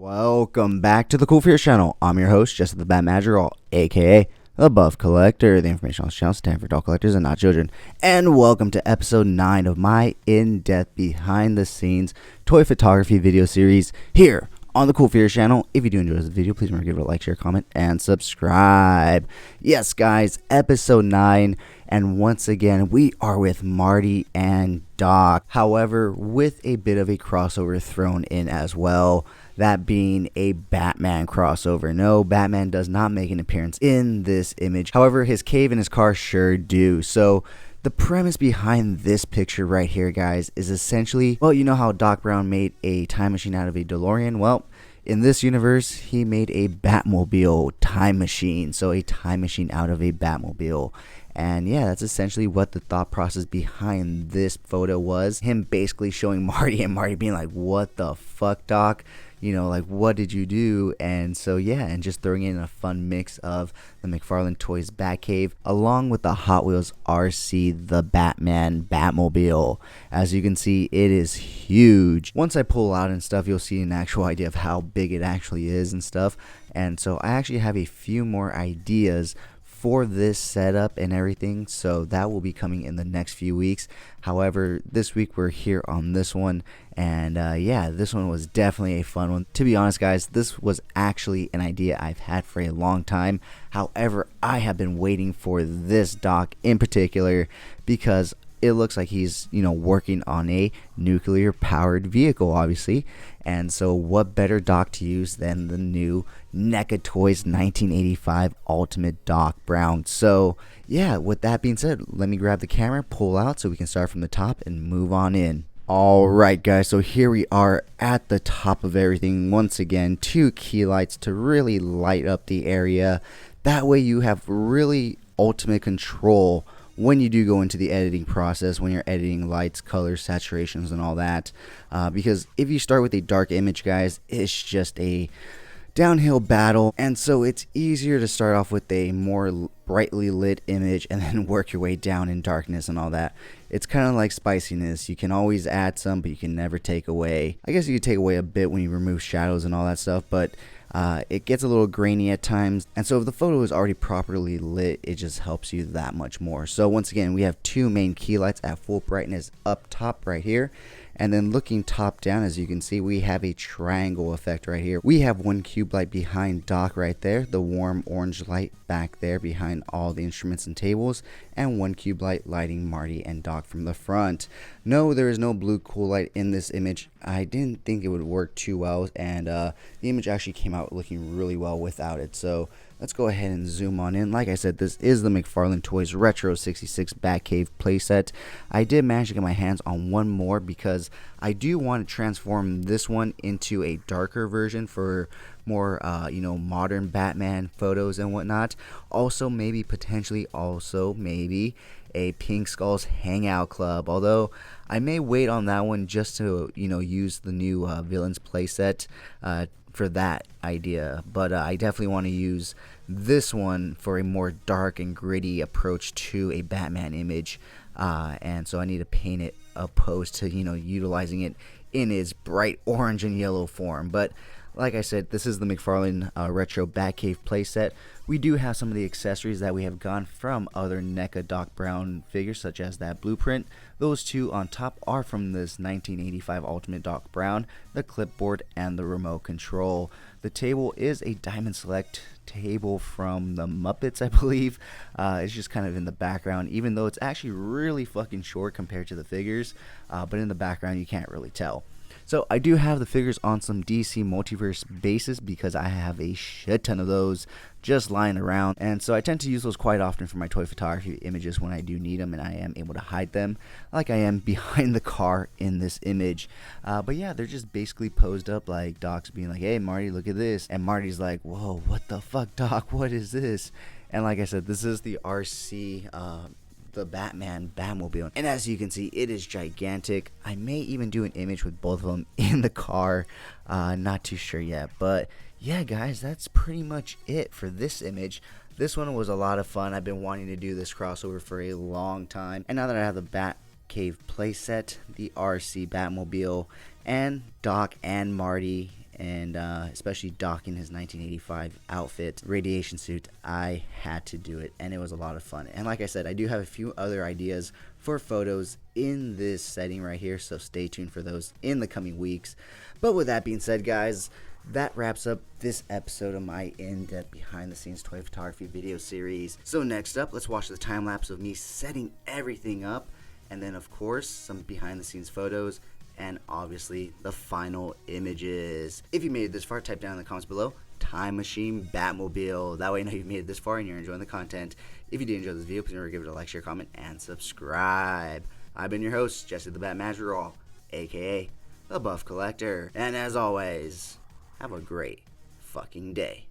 Welcome back to the CoolFigurez channel. I'm your host, Jesse the Bat Madrigal, aka the Buff Collector. The information on this channel is for adult collectors and not children. And welcome to episode 9 of my in-depth behind-the-scenes toy photography video series here on the CoolFigurez channel. If you do enjoy this video, please remember to give it a like, share, comment, and subscribe. Yes, guys, episode 9. And once again, we are with Marty and Doc. However, with a bit of a crossover thrown in as well. That being a Batman crossover. No, Batman does not make an appearance in this image. However, his cave and his car sure do. So the premise behind this picture right here, guys, is essentially, well, you know how Doc Brown made a time machine out of a DeLorean? Well, in this universe, he made a Batmobile time machine. So a time machine out of a Batmobile. And yeah, that's essentially what the thought process behind this photo was. Him basically showing Marty and Marty being like, what the fuck, Doc? You know, like, what did you do? And so, yeah, and just throwing in a fun mix of the McFarlane Toys Batcave along with the Hot Wheels RC, the Batman Batmobile. As you can see, it is huge. Once I pull out and stuff, you'll see an actual idea of how big it actually is and stuff. And so I actually have a few more ideas for this setup and everything, so that will be coming in the next few weeks. However, this week we're here on this one, and yeah, this one was definitely a fun one. To be honest, guys, this was actually an idea I've had for a long time. However, I have been waiting for this Doc in particular because it looks like he's, you know, working on a nuclear powered vehicle, obviously. And so what better Doc to use than the new NECA Toys 1985 Ultimate Doc Brown. So yeah, with that being said, let me grab the camera, pull out so we can start from the top and move on in. Alright guys, so here we are at the top of everything. Once again, 2 key lights to really light up the area. That way you have really ultimate control when you do go into the editing process, when you're editing lights, colors, saturations, and all that. Because if you start with a dark image, guys, it's just a downhill battle, and so it's easier to start off with a more brightly lit image and then work your way down in darkness and all that. It's kind of like spiciness. You can always add some, but you can never take away. I guess you could take away a bit when you remove shadows and all that stuff, but it gets a little grainy at times, and so if the photo is already properly lit, it just helps you that much more. So once again, we have 2 main key lights at full brightness up top right here, and then looking top down, as you can see, we have a triangle effect right here. We have 1 cube light behind Doc right there, the warm orange light back there behind all the instruments and tables, and 1 cube light lighting Marty and Doc from the front. No, there is no blue cool light in this image. I didn't think it would work too well, and the image actually came out looking really well without it. So let's go ahead and zoom on in. Like I said, this is the McFarlane Toys Retro 66 Batcave playset. I did manage to get my hands on one more because I do want to transform this one into a darker version for more you know, modern Batman photos and whatnot. Also maybe potentially also maybe a Pink Skulls Hangout Club, although I may wait on that one just to, you know, use the new villains playset for that idea. But I definitely want to use this one for a more dark and gritty approach to a Batman image, and so I need to paint it opposed to, you know, utilizing it in its bright orange and yellow form. But like I said, this is the McFarlane Retro Batcave playset. We do have some of the accessories that we have gone from other NECA Doc Brown figures, such as that blueprint. Those 2 on top are from this 1985 Ultimate Doc Brown, the clipboard, and the remote control. The table is a Diamond Select table from the Muppets, I believe. It's just kind of in the background, even though it's actually really fucking short compared to the figures, but in the background you can't really tell. So I do have the figures on some DC Multiverse bases because I have a shit ton of those just lying around, and so I tend to use those quite often for my toy photography images when I do need them, and I am able to hide them like I am behind the car in this image. But yeah, they're just basically posed up like Doc's being like, hey Marty, look at this, and Marty's like, whoa, what the fuck, Doc, what is this? And like I said, this is the RC the Batman Batmobile, and as you can see, it is gigantic. I may even do an image with both of them in the car, not too sure yet. But yeah guys, that's pretty much it for this image. This one was a lot of fun. I've been wanting to do this crossover for a long time, and now that I have the Batcave playset, the RC Batmobile, and Doc and Marty and especially docking his 1985 outfit, radiation suit. I had to do it, and it was a lot of fun. And like I said, I do have a few other ideas for photos in this setting right here, so stay tuned for those in the coming weeks. But with that being said, guys, that wraps up this episode of my in-depth behind-the-scenes toy photography video series. So next up, let's watch the time-lapse of me setting everything up, and then of course some behind-the-scenes photos, and obviously the final images. If you made it this far, type down in the comments below, Time Machine Batmobile. That way you know you've made it this far and you're enjoying the content. If you did enjoy this video, please remember to give it a like, share, comment, and subscribe. I've been your host, Jesse the Bat Madrigal, aka the Buff Collector, and as always, have a great fucking day.